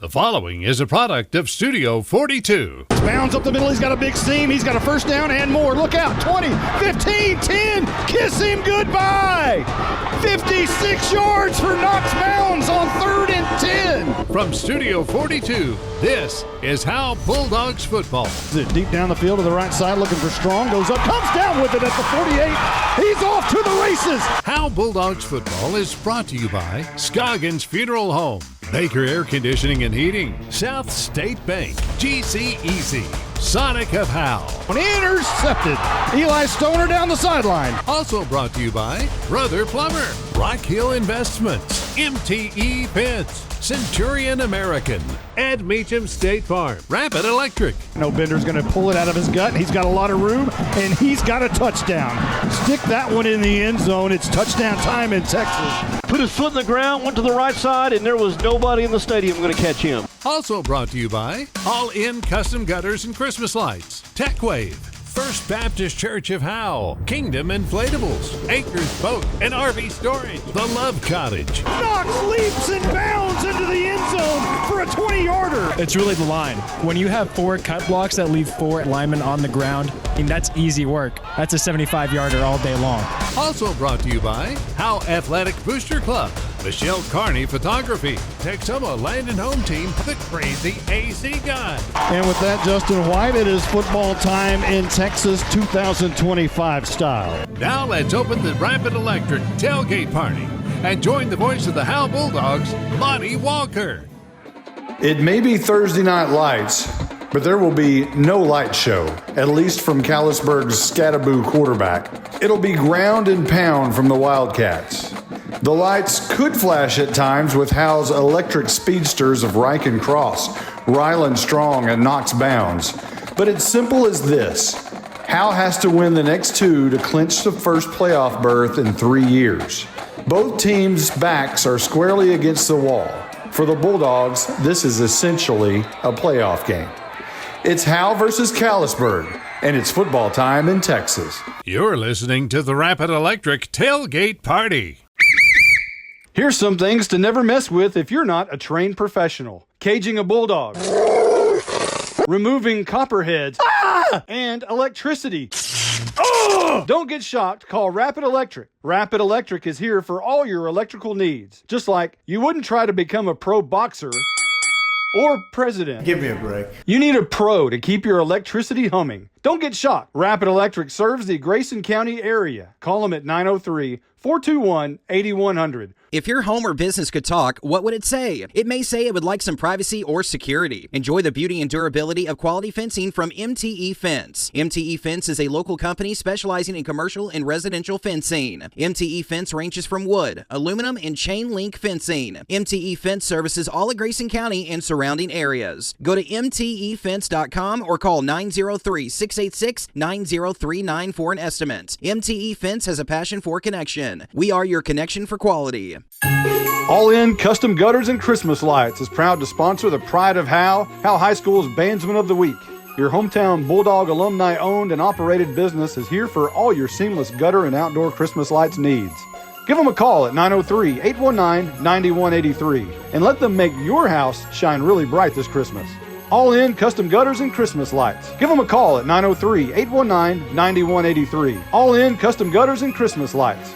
The following is a product of Studio 42. Bounds up the middle. He's got a big seam. He's got a first down and more. Look out. 20, 15, 10. Kiss him goodbye. 56 yards for Knox Bounds on 3rd and 10. From Studio 42, this is Howe Bulldogs football. Deep down the field to the right side, looking for Strong. Goes up, comes down with it at the 48. He's off to the races. Howe Bulldogs football is brought to you by Scoggins Funeral Home, Baker Air Conditioning and Heating, South State Bank, GC Easy, Sonic of Howe. Intercepted. Eli Stoner down the sideline. Also brought to you by Brother Plumber, Rock Hill Investments, MTE Fence, Centurion American, Ed Meacham State Farm, Rapid Electric. No, Bender's going to pull it out of his gut. He's got a lot of room, and he's got a touchdown. Stick that one in the end zone. It's touchdown time in Texas. Put his foot in the ground, went to the right side, and there was nobody in the stadium going to catch him. Also brought to you by All In Custom Gutters and Christmas Lights, TechWave, First Baptist Church of Howe, Kingdom Inflatables, Acres Boat and RV Storage, The Love Cottage. Knox leaps and bounds into the end zone for a 20-yarder. It's really the line. When you have 4 cut blocks that leave 4 linemen on the ground, I mean, that's easy work. That's a 75-yarder all day long. Also brought to you by Howe Athletic Booster Club, Michelle Carney Photography, Texoma Land and Home Team, The Crazy AC Guy. And with that, Justin White, it is football time in Texas 2025 style. Now let's open the Rapid Electric tailgate party and join the voice of the Howe Bulldogs, Monty Walker. It may be Thursday night lights, but there will be no light show, at least from Callisburg's Scattaboo quarterback. It'll be ground and pound from the Wildcats. The lights could flash at times with Howe's electric speedsters of Reich and Cross, Ryland Strong, and Knox Bounds. But it's simple as this. Howe has to win the next 2 to clinch the first playoff berth in 3 years. Both teams' backs are squarely against the wall. For the Bulldogs, this is essentially a playoff game. It's Howe versus Callisburg, and it's football time in Texas. You're listening to the Rapid Electric tailgate party. Here's some things to never mess with if you're not a trained professional. Caging a bulldog. Removing copperheads. And electricity. Don't get shocked. Call Rapid Electric. Rapid Electric is here for all your electrical needs. Just like you wouldn't try to become a pro boxer or president. Give me a break. You need a pro to keep your electricity humming. Don't get shocked. Rapid Electric serves the Grayson County area. Call them at 903-421-8100. If your home or business could talk, what would it say? It may say it would like some privacy or security. Enjoy the beauty and durability of quality fencing from MTE Fence. MTE Fence is a local company specializing in commercial and residential fencing. MTE Fence ranges from wood, aluminum, and chain link fencing. MTE Fence services all of Grayson County and surrounding areas. Go to mtefence.com or call 903-686-9039 for an estimate. MTE Fence has a passion for connection. We are your connection for quality. All In Custom Gutters and Christmas Lights is proud to sponsor the Pride of Howe High School's Bandsman of the Week. Your hometown Bulldog alumni owned and operated business is here for all your seamless gutter and outdoor Christmas lights needs. Give them a call at 903-819-9183 and let them make your house shine really bright this Christmas. All In Custom Gutters and Christmas Lights. Give them a call at 903-819-9183. All In Custom Gutters and Christmas Lights.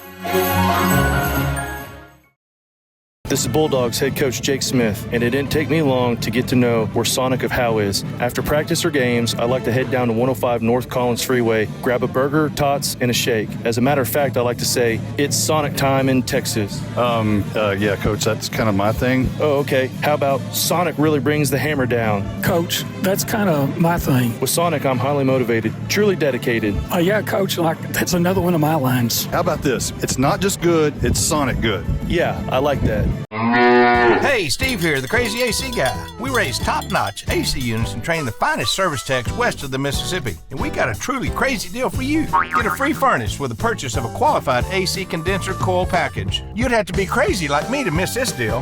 This is Bulldogs head coach Jake Smith, and it didn't take me long to get to know where Sonic of Howe is. After practice or games, I like to head down to 105 North Collins Freeway, grab a burger, tots, and a shake. As a matter of fact, I like to say, it's Sonic time in Texas. Yeah, Coach, that's kind of my thing. Oh, okay. How about Sonic really brings the hammer down? Coach, that's kind of my thing. With Sonic, I'm highly motivated, truly dedicated. Yeah, Coach, that's another one of my lines. How about this? It's not just good, it's Sonic good. Yeah, I like that. Hey, Steve here, the Crazy AC Guy. We raise top-notch AC units and train the finest service techs west of the Mississippi. And we got a truly crazy deal for you. Get a free furnace with the purchase of a qualified AC condenser coil package. You'd have to be crazy like me to miss this deal.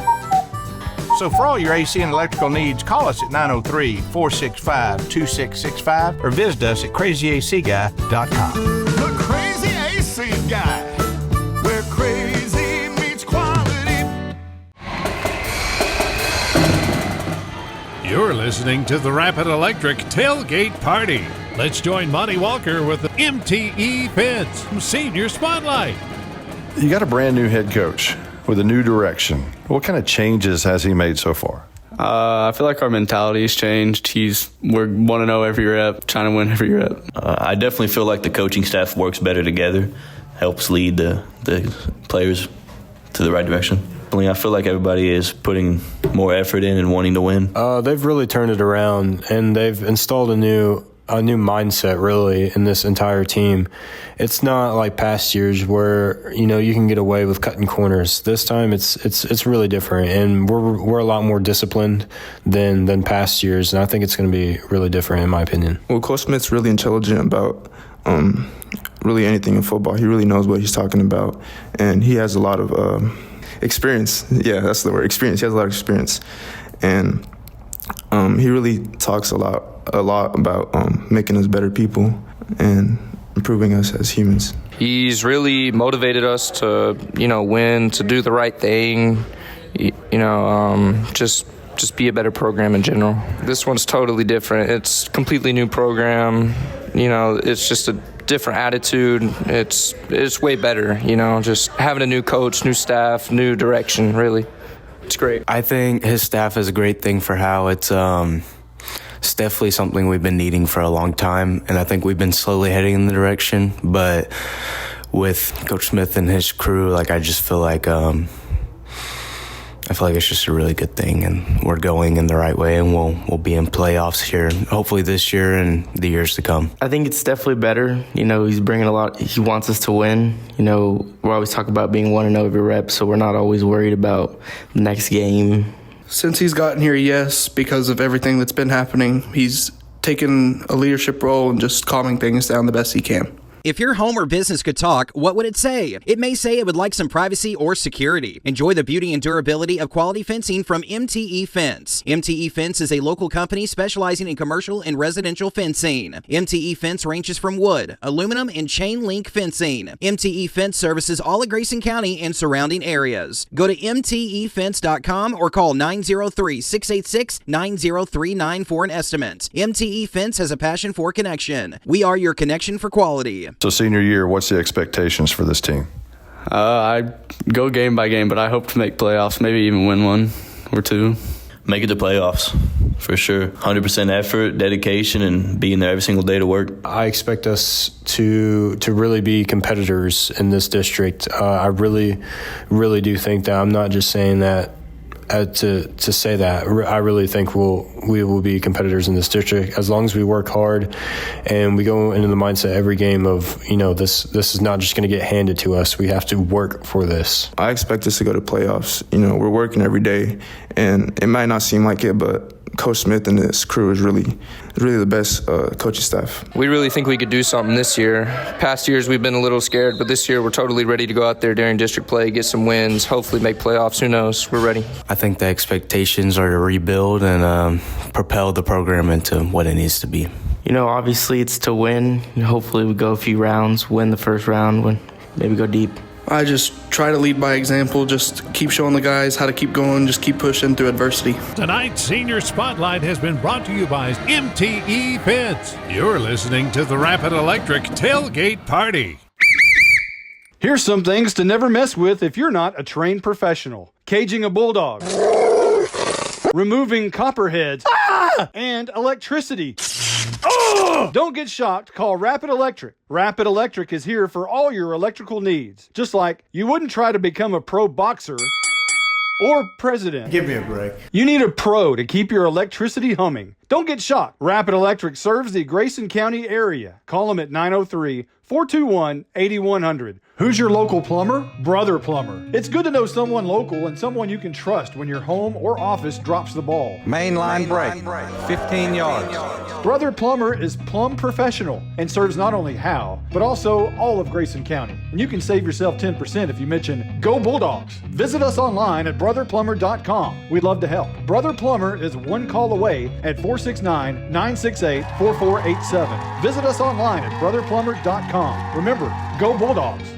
So for all your AC and electrical needs, call us at 903-465-2665 or visit us at crazyacguy.com. The Crazy AC Guy, where crazy meets quality. You're listening to the Rapid Electric Tailgate Party. Let's join Monty Walker with the MTE Fence Senior Spotlight. You got a brand new head coach with a new direction. What kind of changes has he made so far? I feel like our mentality has changed. We're want to know every rep, trying to win every rep. I definitely feel like the coaching staff works better together, helps lead the players to the right direction. I feel like everybody is putting more effort in and wanting to win. They've really turned it around, and they've installed a new mindset really in this entire team. It's not like past years where you can get away with cutting corners. This time it's really different, and we're a lot more disciplined than past years, and I think it's going to be really different in my opinion. Well, Coach Smith's really intelligent about really anything in football. He really knows what he's talking about, and he has a lot of experience. Yeah, that's the word, experience. He has a lot of experience, and he really talks a lot about making us better people and improving us as humans. He's really motivated us to, win, to do the right thing, just be a better program in general. This one's totally different. It's a completely new program. It's just a different attitude. It's way better, just having a new coach, new staff, new direction, really. It's great. I think his staff is a great thing for Howe. It's definitely something we've been needing for a long time, and I think we've been slowly heading in the direction. But with Coach Smith and his crew, I just feel like it's just a really good thing, and we're going in the right way, and we'll be in playoffs here, hopefully this year and the years to come. I think it's definitely better. He's bringing a lot. He wants us to win. We're always talking about being 1-0 every rep, so we're not always worried about the next game. Since he's gotten here, yes, because of everything that's been happening, he's taken a leadership role and just calming things down the best he can. If your home or business could talk, what would it say? It may say it would like some privacy or security. Enjoy the beauty and durability of quality fencing from MTE Fence. MTE Fence is a local company specializing in commercial and residential fencing. MTE Fence ranges from wood, aluminum, and chain link fencing. MTE Fence services all of Grayson County and surrounding areas. Go to mtefence.com or call 903-686-9039 for an estimate. MTE Fence has a passion for connection. We are your connection for quality. So senior year, what's the expectations for this team? I go game by game, but I hope to make playoffs, maybe even win one or two. Make it to playoffs, for sure. 100% effort, dedication, and being there every single day to work. I expect us to really be competitors in this district. I really, really do think that. I'm not just saying that to say that. I really think we will be competitors in this district as long as we work hard and we go into the mindset every game of this is not just going to get handed to us. We have to work for this. I expect us to go to playoffs. We're working every day, and it might not seem like it, but Coach Smith and his crew is really the best coaching staff. We really think we could do something this year. Past years we've been a little scared, but this year we're totally ready to go out there during district play, get some wins, hopefully make playoffs. Who knows? We're ready. I think the expectations are to rebuild and propel the program into what it needs to be. Obviously it's to win. Hopefully we go a few rounds, win the first round, maybe go deep. I just try to lead by example, just keep showing the guys how to keep going, just keep pushing through adversity. Tonight's Senior Spotlight has been brought to you by MTE Fence. You're listening to the Rapid Electric Tailgate Party. Here's some things to never mess with if you're not a trained professional. Caging a bulldog. Removing copperheads. And electricity. Oh! Don't get shocked. Call Rapid Electric. Rapid Electric is here for all your electrical needs. Just like you wouldn't try to become a pro boxer or president. Give me a break. You need a pro to keep your electricity humming. Don't get shocked. Rapid Electric serves the Grayson County area. Call them at 903-421-8100. Who's your local plumber? Brother Plumber. It's good to know someone local and someone you can trust when your home or office drops the ball. Main line break, 15 yards. Brother Plumber is plumb professional and serves not only Howe, but also all of Grayson County. And you can save yourself 10% if you mention Go Bulldogs. Visit us online at brotherplumber.com. We'd love to help. Brother Plumber is one call away at 469-968-4487. Visit us online at brotherplumber.com. Remember, Go Bulldogs.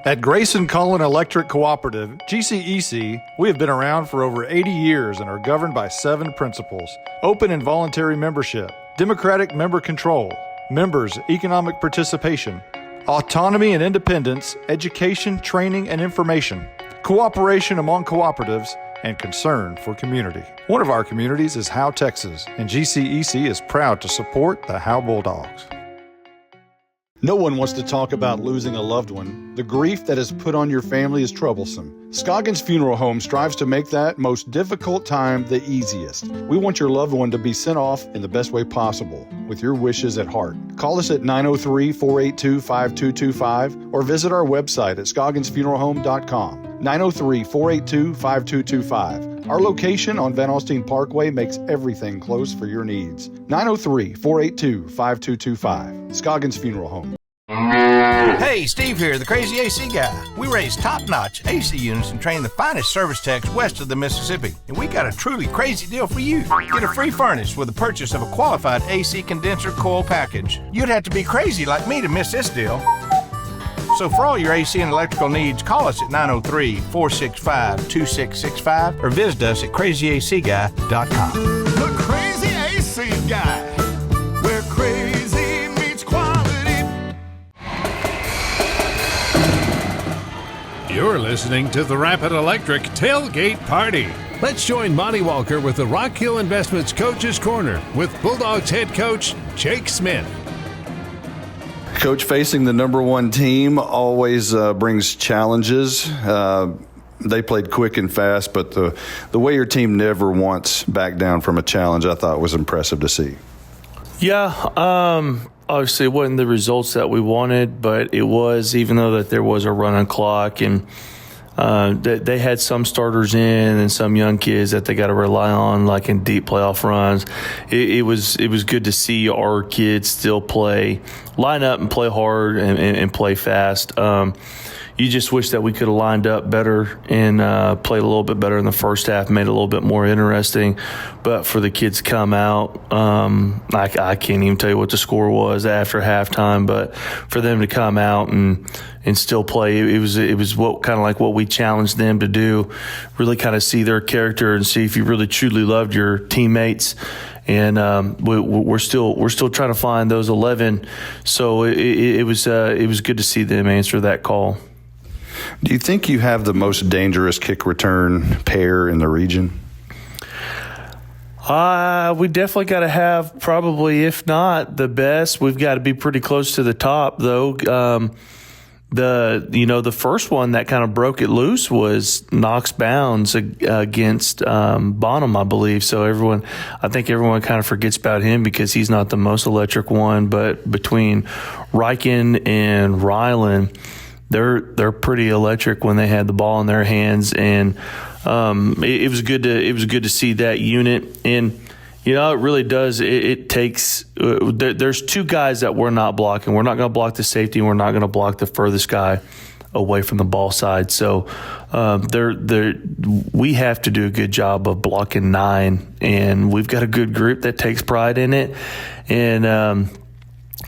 At Grayson Cullen Electric Cooperative, GCEC, we have been around for over 80 years and are governed by 7 principles: open and voluntary membership, democratic member control, members' economic participation, autonomy and independence, education, training, and information, cooperation among cooperatives, and concern for community. One of our communities is Howe, Texas, and GCEC is proud to support the Howe Bulldogs. No one wants to talk about losing a loved one. The grief that is put on your family is troublesome. Scoggins Funeral Home strives to make that most difficult time the easiest. We want your loved one to be sent off in the best way possible, with your wishes at heart. Call us at 903-482-5225 or visit our website at scogginsfuneralhome.com. 903-482-5225. Our location on Van Alstyne Parkway makes everything close for your needs. 903-482-5225. Scoggins Funeral Home. Hey, Steve here, the Crazy AC Guy. We raise top-notch AC units and train the finest service techs west of the Mississippi. And we got a truly crazy deal for you. Get a free furnace with the purchase of a qualified AC condenser coil package. You'd have to be crazy like me to miss this deal. So for all your AC and electrical needs, call us at 903-465-2665 or visit us at crazyacguy.com. The Crazy AC Guy, where crazy meets quality. You're listening to the Rapid Electric Tailgate Party. Let's join Monty Walker with the Rock Hill Investments Coach's Corner with Bulldogs head coach Jake Smith. Coach, facing the number one team always brings challenges. They played quick and fast, but the way your team never once backed down from a challenge, I thought was impressive to see. Yeah, obviously it wasn't the results that we wanted, but it was, even though that there was a running clock and they had some starters in and some young kids that they got to rely on, like in deep playoff runs. It was good to see our kids still line up and play hard and play fast. You just wish that we could have lined up better and played a little bit better in the first half, made it a little bit more interesting. But for the kids to come out, I can't even tell you what the score was after halftime, but for them to come out and still play, it was what kind of like what we challenged them to do, really kind of see their character and see if you really truly loved your teammates. And we're still trying to find those 11. So it was good to see them answer that call. Do you think you have the most dangerous kick return pair in the region? We definitely got to have probably, if not the best. We've got to be pretty close to the top, though. The first one that kind of broke it loose was Knox Bounds against Bonham, I believe. So I think everyone kind of forgets about him because he's not the most electric one. But between Riken and Ryland, they're pretty electric when they had the ball in their hands, and it was good to see that unit. And it really does. It takes. There's two guys that we're not blocking. We're not going to block the safety, and we're not going to block the furthest guy away from the ball side. So we have to do a good job of blocking 9, and we've got a good group that takes pride in it. And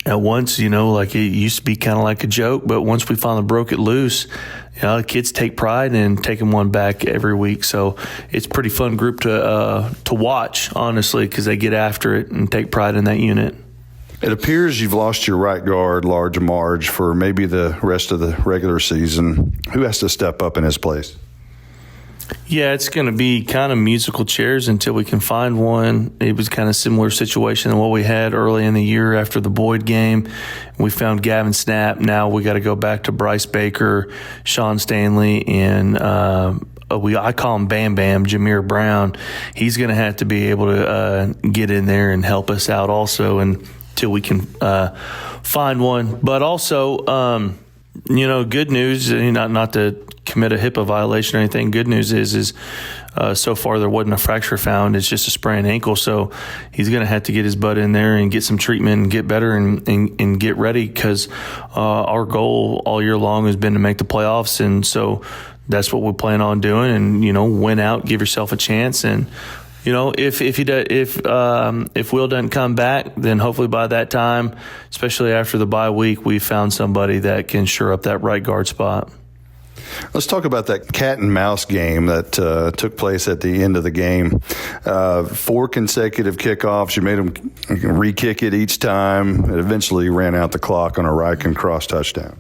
at once, like it used to be kind of like a joke, but once we finally broke it loose, the kids take pride in taking one back every week. So it's a pretty fun group to watch, honestly, because they get after it and take pride in that unit. It appears you've lost your right guard, Large Marge, for maybe the rest of the regular season. Who has to step up in his place? Yeah, it's going to be kind of musical chairs until we can find one. It was kind of similar situation than what we had early in the year after the Boyd game. We found Gavin Snapp. Now we got to go back to Bryce Baker, Sean Stanley, and I call him Bam Bam, Jameer Brown. He's going to have to be able to get in there and help us out also until we can find one. But also, good news, not to commit a HIPAA violation or anything. Good news is so far there wasn't a fracture found. It's just a sprained ankle. So he's going to have to get his butt in there and get some treatment and get better and get ready, because our goal all year long has been to make the playoffs. And so that's what we plan on doing. And, win out, give yourself a chance. And, if Will doesn't come back, then hopefully by that time, especially after the bye week, we found somebody that can shore up that right guard spot. Let's talk about that cat and mouse game that took place at the end of the game. 4 consecutive kickoffs. You made them re-kick it each time. It eventually ran out the clock on a Ryken cross touchdown.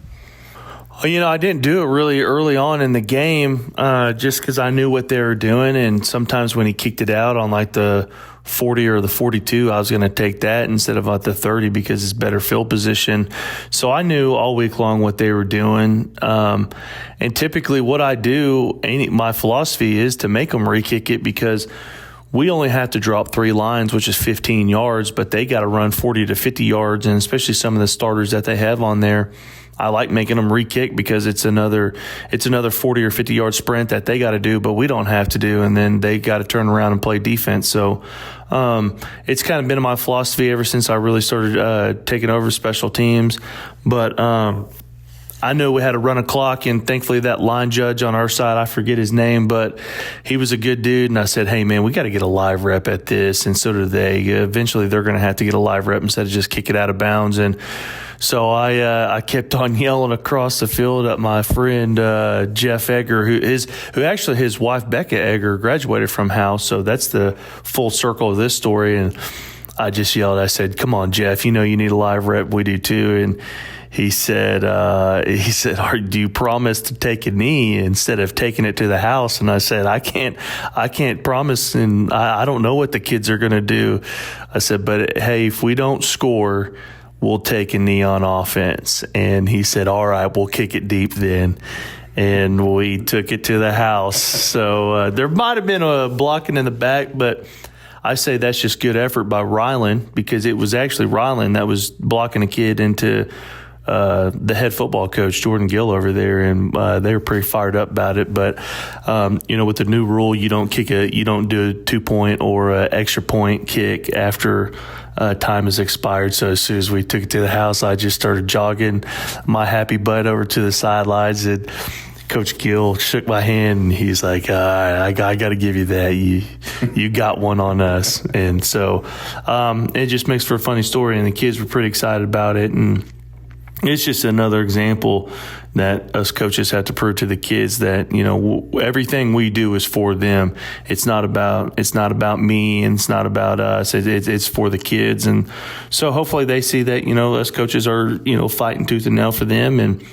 I didn't do it really early on in the game just because I knew what they were doing. And sometimes when he kicked it out on like the 40 or the 42, I was going to take that instead of the 30 because it's better field position. So I knew all week long what they were doing. And typically what I do, my philosophy is to make them re-kick it because we only have to drop 3 lines, which is 15 yards, but they got to run 40 to 50 yards. And especially some of the starters that they have on there, I like making them re-kick because it's another 40 or 50 yard sprint that they got to do, but we don't have to do, and then they got to turn around and play defense. So it's kind of been my philosophy ever since I really started taking over special teams. But I knew we had to run a clock, and thankfully that line judge on our side, I forget his name, but he was a good dude. And I said, hey, man, we got to get a live rep at this. And so do they. Eventually they're going to have to get a live rep instead of just kick it out of bounds. And so I kept on yelling across the field at my friend Jeff Egger, who actually his wife Becca Egger graduated from Howe. So that's the full circle of this story. And I just yelled. I said, "Come on, Jeff! You know you need a live rep. We do too." And he said, "Do you promise to take a knee instead of taking it to the house?" And I said, I can't promise, and I don't know what the kids are going to do. I said, but hey, if we don't score, we'll take a knee on offense. And he said, all right, we'll kick it deep then. And we took it to the house. So there might have been a blocking in the back, but I say that's just good effort by Ryland, because it was actually Ryland that was blocking a kid into the head football coach, Jordan Gill, over there, and they were pretty fired up about it. But with the new rule, you don't do a 2-point or an extra point kick after time has expired. So as soon as we took it to the house, I just started jogging my happy butt over to the sidelines, and Coach Gill shook my hand, and he's like, I got to give you that. You got one on us. And so it just makes for a funny story, and the kids were pretty excited about it. And it's just another example that us coaches have to prove to the kids that, everything we do is for them. It's not about me, and it's not about us. It's for the kids. And so hopefully they see that, us coaches are, fighting tooth and nail for them, and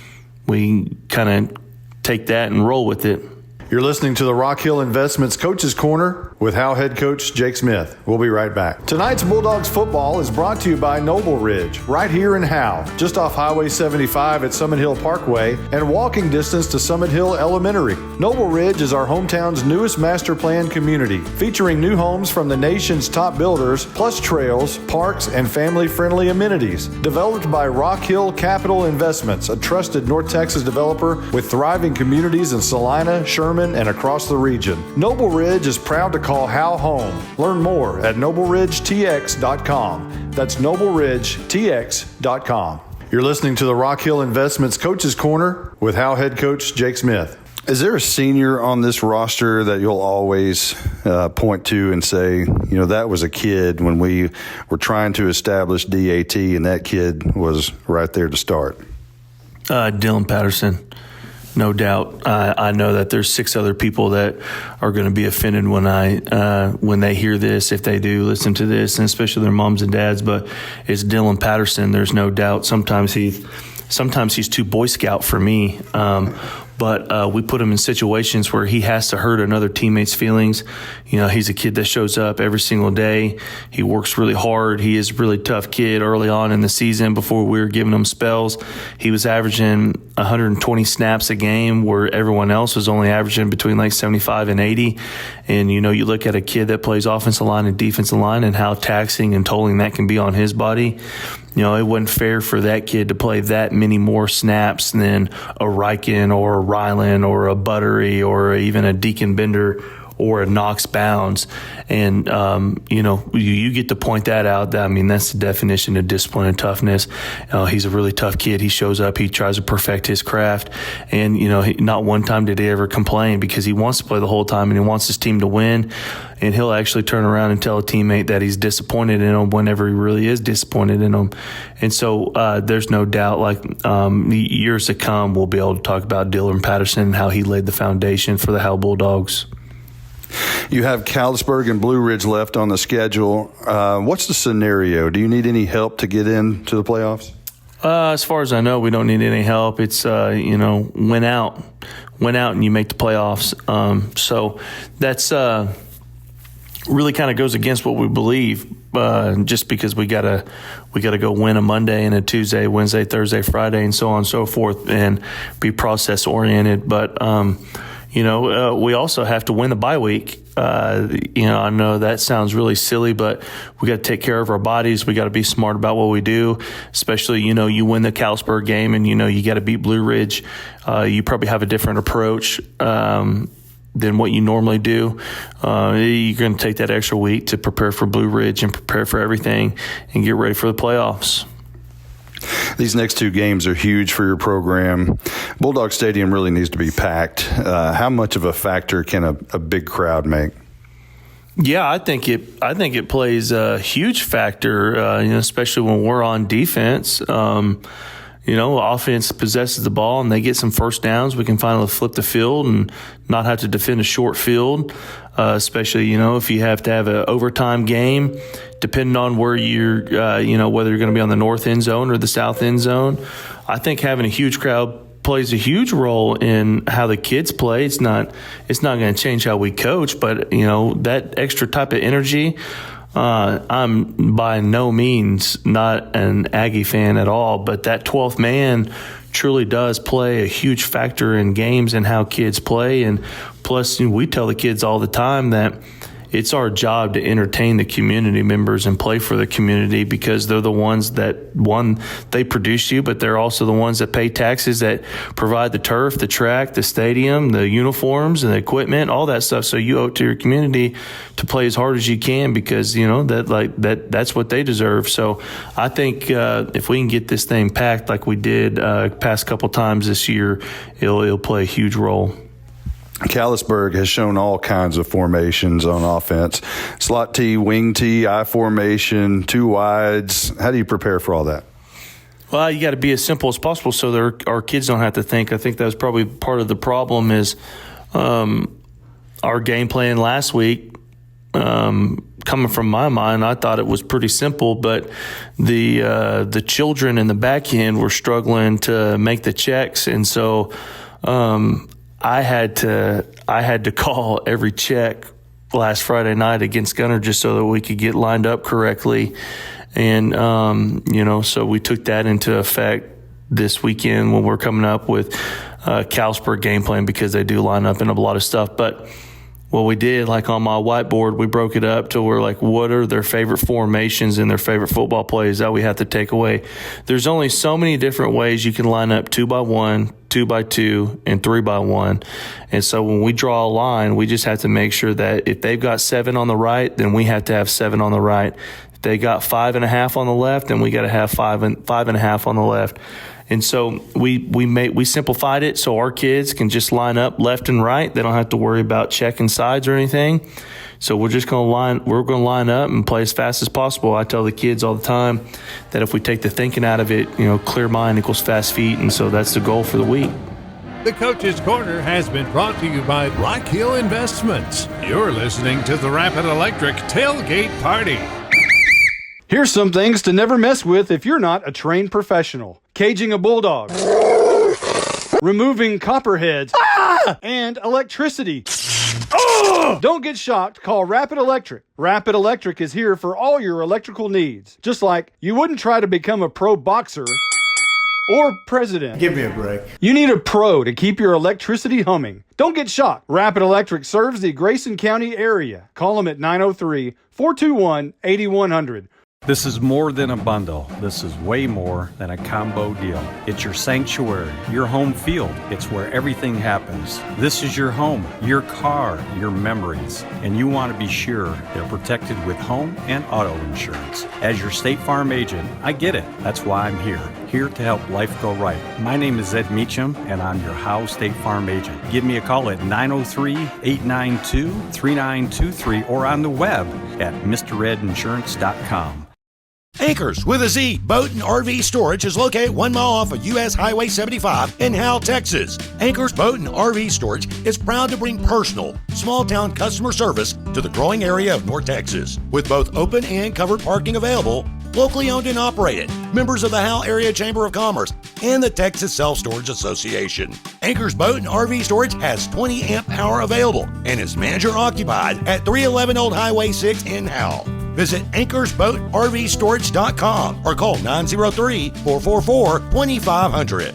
we kind of take that and roll with it. You're listening to the Rock Hill Investments Coaches Corner with Howe head coach Jake Smith. We'll be right back. Tonight's Bulldogs football is brought to you by Noble Ridge, right here in Howe, just off Highway 75 at Summit Hill Parkway and walking distance to Summit Hill Elementary. Noble Ridge is our hometown's newest master plan community, featuring new homes from the nation's top builders, plus trails, parks, and family-friendly amenities. Developed by Rock Hill Capital Investments, a trusted North Texas developer with thriving communities in Salina, Sherman, and across the region. Noble Ridge is proud to call Howe home. Learn more at NobleRidgeTX.com. That's NobleRidgeTX.com. You're listening to the Rock Hill Investments Coaches Corner with Howe head coach Jake Smith. Is there a senior on this roster that you'll always point to and say, that was a kid when we were trying to establish DAT, and that kid was right there to start? Dylan Patterson. No doubt. I know that there's 6 other people that are going to be offended when they hear this, if they do listen to this, and especially their moms and dads. But it's Dylan Patterson. There's no doubt. Sometimes he's too Boy Scout for me. But we put him in situations where he has to hurt another teammate's feelings. He's a kid that shows up every single day. He works really hard. He is a really tough kid. Early on in the season, before we were giving him spells, he was averaging 120 snaps a game, where everyone else was only averaging between like 75 and 80. And, you look at a kid that plays offensive line and defensive line and how taxing and tolling that can be on his body. It wasn't fair for that kid to play that many more snaps than a Ryken or a Ryland or a Buttery or even a Deacon Bender or a Knox bounds. And, you get to point that out. I mean, that's the definition of discipline and toughness. He's a really tough kid. He shows up. He tries to perfect his craft. And, not one time did he ever complain because he wants to play the whole time and he wants his team to win. And he'll actually turn around and tell a teammate that he's disappointed in him whenever he really is disappointed in him. And so there's no doubt, years to come, we'll be able to talk about Dylan Patterson and how he laid the foundation for the Howe Bulldogs. You have Callisburg and Blue Ridge left on the schedule. What's the scenario? Do you need any help to get into the playoffs? As far as I know, we don't need any help. It's, win out and you make the playoffs. So that's really kind of goes against what we believe, just because we gotta go win a Monday and a Tuesday, Wednesday, Thursday, Friday, and so on and so forth, and be process oriented. But we also have to win the bye week. I know that sounds really silly, but we got to take care of our bodies. We got to be smart about what we do, especially, you win the Callisburg game and, you got to beat Blue Ridge. You probably have a different approach than what you normally do. You're going to take that extra week to prepare for Blue Ridge and prepare for everything and get ready for the playoffs. These next two games are huge for your program. Bulldog Stadium really needs to be packed. How much of a factor can a big crowd make? Yeah, I think it plays a huge factor, especially when we're on defense. Offense possesses the ball and they get some first downs. We can finally flip the field and not have to defend a short field, especially, if you have to have an overtime game, depending on where you're, whether you're going to be on the north end zone or the south end zone. I think having a huge crowd plays a huge role in how the kids play. It's not going to change how we coach, but, that extra type of energy. I'm by no means not an Aggie fan at all, but that 12th man truly does play a huge factor in games and how kids play. And plus, we tell the kids all the time that it's our job to entertain the community members and play for the community because they're the ones that, they produce you, but they're also the ones that pay taxes, that provide the turf, the track, the stadium, the uniforms and the equipment, all that stuff. So you owe it to your community to play as hard as you can because, that's what they deserve. So I think if we can get this thing packed like we did past couple times this year, it'll play a huge role. Callisburg has shown all kinds of formations on offense. Slot T, wing T, I formation, two wides. How do you prepare for all that? Well, you got to be as simple as possible so our kids don't have to think. I think that was probably part of the problem is our game plan last week. Coming from my mind, I thought it was pretty simple, but the children in the back end were struggling to make the checks, and so I had to call every check last Friday night against Gunner just so that we could get lined up correctly. And, so we took that into effect this weekend when we're coming up with Callisburg game plan because they do line up in a lot of stuff. But what we did, like on my whiteboard, we broke it up to where, like, what are their favorite formations and their favorite football plays that we have to take away. There's only so many different ways you can line up 2x1, 2x2, and 3x1. And so when we draw a line, we just have to make sure that if they've got 7 on the right, then we have to have 7 on the right. If they got 5.5 on the left, then we got to have 5.5 on the left. And so we simplified it so our kids can just line up left and right. They don't have to worry about checking sides or anything. So we're going to line up and play as fast as possible. I tell the kids all the time that if we take the thinking out of it, clear mind equals fast feet. And so that's the goal for the week. The Coach's Corner has been brought to you by Black Hill Investments. You're listening to the Rapid Electric Tailgate Party. Here's some things to never mess with if you're not a trained professional. Caging a bulldog. Removing copperheads. And electricity. Don't get shocked. Call Rapid Electric. Rapid Electric is here for all your electrical needs. Just like you wouldn't try to become a pro boxer or president. Give me a break. You need a pro to keep your electricity humming. Don't get shocked. Rapid Electric serves the Grayson County area. Call them at 903-421-8100. This is more than a bundle. This is way more than a combo deal. It's your sanctuary, your home field. It's where everything happens. This is your home, your car, your memories. And you want to be sure they're protected with home and auto insurance. As your State Farm agent, I get it. That's why I'm here to help life go right. My name is Ed Meacham, and I'm your Howe State Farm agent. Give me a call at 903-892-3923 or on the web at mredinsurance.com. Anchors with a Z Boat and RV Storage is located 1 mile off of U.S. Highway 75 in Howe, Texas. Anchors Boat and RV Storage is proud to bring personal, small-town customer service to the growing area of North Texas. With both open and covered parking available, locally owned and operated, members of the Howe Area Chamber of Commerce and the Texas Self-Storage Association. Anchors Boat and RV Storage has 20 amp power available and is manager-occupied at 311 Old Highway 6 in Howe. Visit anchorsboatrvstorage.com or call 903-444-2500.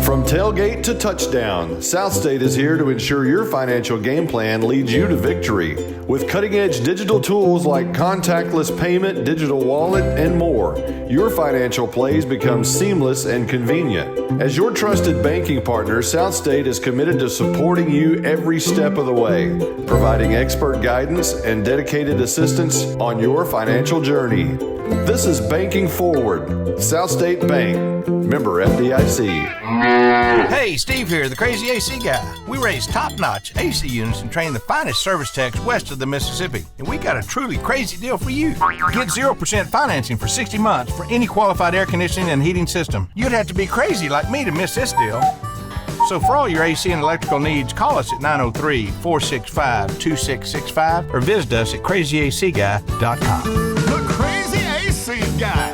From tailgate to touchdown, South State is here to ensure your financial game plan leads you to victory. With cutting-edge digital tools like contactless payment, digital wallet, and more, your financial plays become seamless and convenient. As your trusted banking partner, South State is committed to supporting you every step of the way, providing expert guidance and dedicated assistance on your financial journey. This is Banking Forward, South State Bank, member FDIC. Hey, Steve here, the crazy AC guy. We raise top-notch AC units and train the finest service techs west of the Mississippi. And we got a truly crazy deal for you. Get 0% financing for 60 months for any qualified air conditioning and heating system. You'd have to be crazy like me to miss this deal. So for all your AC and electrical needs, call us at 903-465-2665 or visit us at crazyacguy.com. The Crazy AC Guy,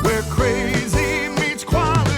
where crazy meets quality.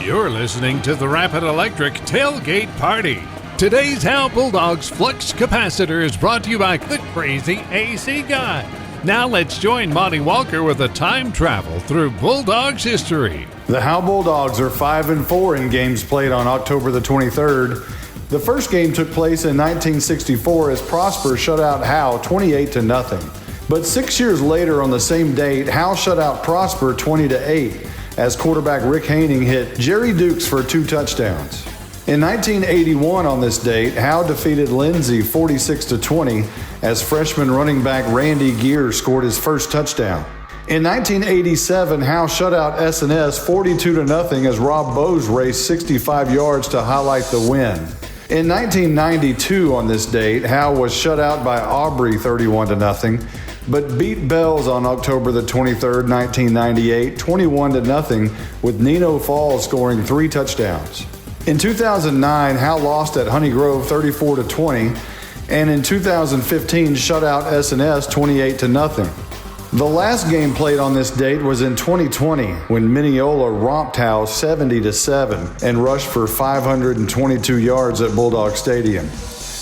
You're listening to the Rapid Electric Tailgate Party. Today's Howe Bulldogs Flux Capacitor is brought to you by the Crazy AC Guy. Now let's join Monty Walker with a time travel through Bulldogs history. The Howe Bulldogs are 5-4 in games played on October the 23rd. The first game took place in 1964 as Prosper shut out Howe 28-0. But 6 years later on the same date, Howe shut out Prosper 20-8 as quarterback Rick Haining hit Jerry Dukes for 2 touchdowns. In 1981 on this date, Howe defeated Lindsay 46-20 as freshman running back Randy Gear scored his first touchdown. In 1987, Howe shut out S&S 42-0 as Rob Bose raced 65 yards to highlight the win. In 1992 on this date, Howe was shut out by Aubrey 31-0, but beat Bells on October the 23rd, 1998, 21-0 with Nino Falls scoring 3 touchdowns. In 2009, Howe lost at Honey Grove 34-20, and in 2015 shut out S&S 28-0. The last game played on this date was in 2020 when Mineola romped Howe 70-7 and rushed for 522 yards at Bulldog Stadium.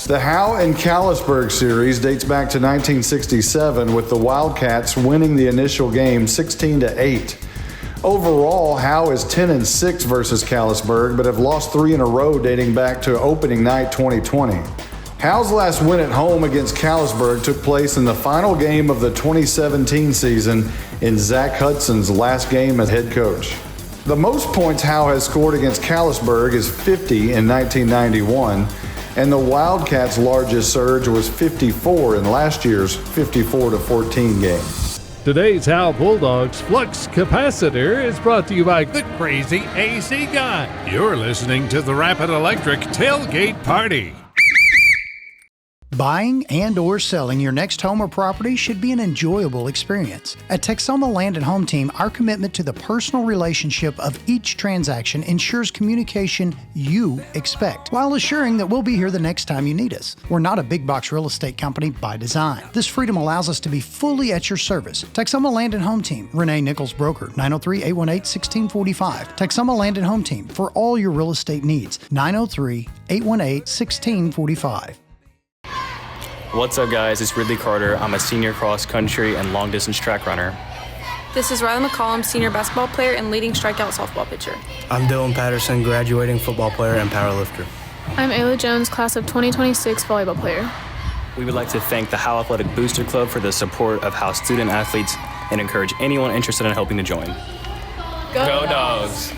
The Howe and Callisburg series dates back to 1967 with the Wildcats winning the initial game 16-8. Overall, Howe is 10-6 versus Callisburg, but have lost 3 in a row dating back to opening night 2020. Howe's last win at home against Callisburg took place in the final game of the 2017 season in Zach Hudson's last game as head coach. The most points Howe has scored against Callisburg is 50 in 1991, and the Wildcats' largest surge was 54 in last year's 54-14 game. Today's Howe Bulldogs Flux Capacitor is brought to you by the Crazy AC Guy. You're listening to the Rapid Electric Tailgate Party. Buying and or selling your next home or property should be an enjoyable experience. At Texoma Land and Home Team, our commitment to the personal relationship of each transaction ensures communication you expect, while assuring that we'll be here the next time you need us. We're not a big box real estate company by design. This freedom allows us to be fully at your service. Texoma Land and Home Team, Renee Nichols Broker, 903-818-1645. Texoma Land and Home Team, for all your real estate needs, 903-818-1645. What's up, guys? It's Ridley Carter. I'm a senior cross country and long distance track runner. This is Riley McCollum, senior basketball player and leading strikeout softball pitcher. I'm Dylan Patterson, graduating football player and powerlifter. I'm Ayla Jones, class of 2026 volleyball player. We would like to thank the Howe Athletic Booster Club for the support of Howe student athletes and encourage anyone interested in helping to join. Go Dogs!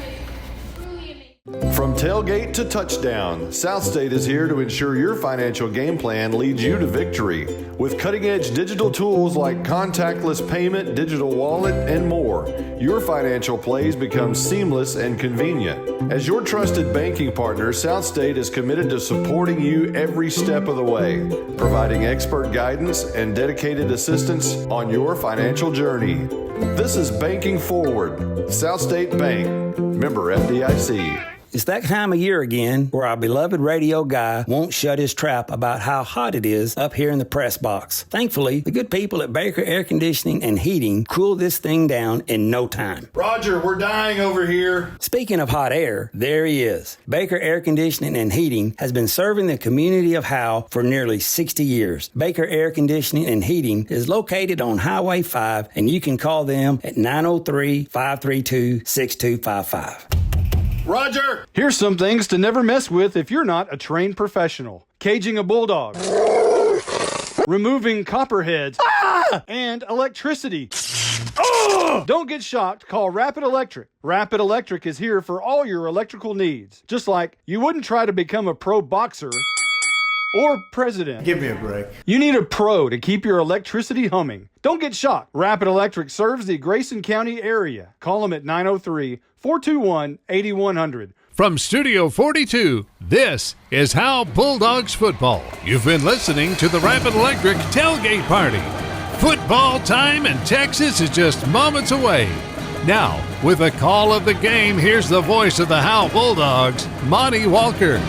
From tailgate to touchdown, South State is here to ensure your financial game plan leads you to victory. With cutting-edge digital tools like contactless payment, digital wallet, and more, your financial plays become seamless and convenient. As your trusted banking partner, South State is committed to supporting you every step of the way, providing expert guidance and dedicated assistance on your financial journey. This is Banking Forward, South State Bank, member FDIC. It's that time of year again where our beloved radio guy won't shut his trap about how hot it is up here in the press box. Thankfully, the good people at Baker Air Conditioning and Heating cool this thing down in no time. Roger, we're dying over here. Speaking of hot air, there he is. Baker Air Conditioning and Heating has been serving the community of Howe for nearly 60 years. Baker Air Conditioning and Heating is located on Highway 5, and you can call them at 903-532-6255. Roger! Here's some things to never mess with if you're not a trained professional. Caging a bulldog. Removing copperheads. And electricity. Don't get shocked. Call Rapid Electric. Rapid Electric is here for all your electrical needs. Just like you wouldn't try to become a pro boxer or president. Give me a break. You need a pro to keep your electricity humming. Don't get shocked. Rapid Electric serves the Grayson County area. Call them at 903-421-8100. From Studio 42, this is Howe Bulldogs football. You've been listening to the Rapid Electric Tailgate Party. Football time in Texas is just moments away. Now, with the call of the game, here's the voice of the Howe Bulldogs, Monty Walker.